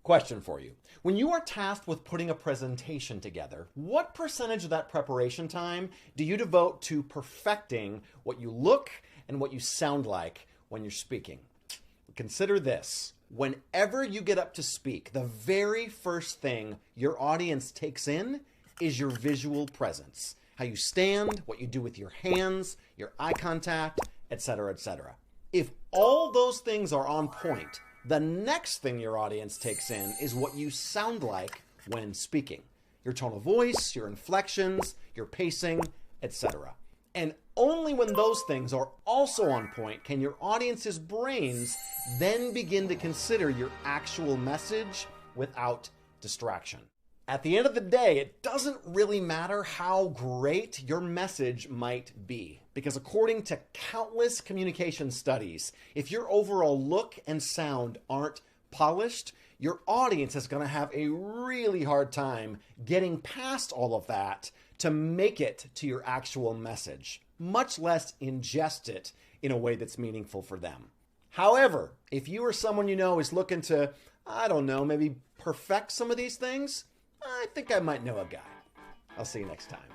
Question for you. When you are tasked with putting a presentation together, what percentage of that preparation time do you devote to perfecting what you look and what you sound like when you're speaking? Consider this. Whenever you get up to speak, the very first thing your audience takes in is your visual presence. How you stand, what you do with your hands, your eye contact, etc., etc. If all those things are on point, the next thing your audience takes in is what you sound like when speaking. Your tone of voice, your inflections, your pacing, etc. And only when those things are also on point can your audience's brains then begin to consider your actual message without distraction. At the end of the day, it doesn't really matter how great your message might be, because according to countless communication studies, if your overall look and sound aren't polished, your audience is going to have a really hard time getting past all of that to make it to your actual message, much less ingest it in a way that's meaningful for them. However, if you or someone you know is looking to, I don't know, maybe perfect some of these things, I think I might know a guy. I'll see you next time.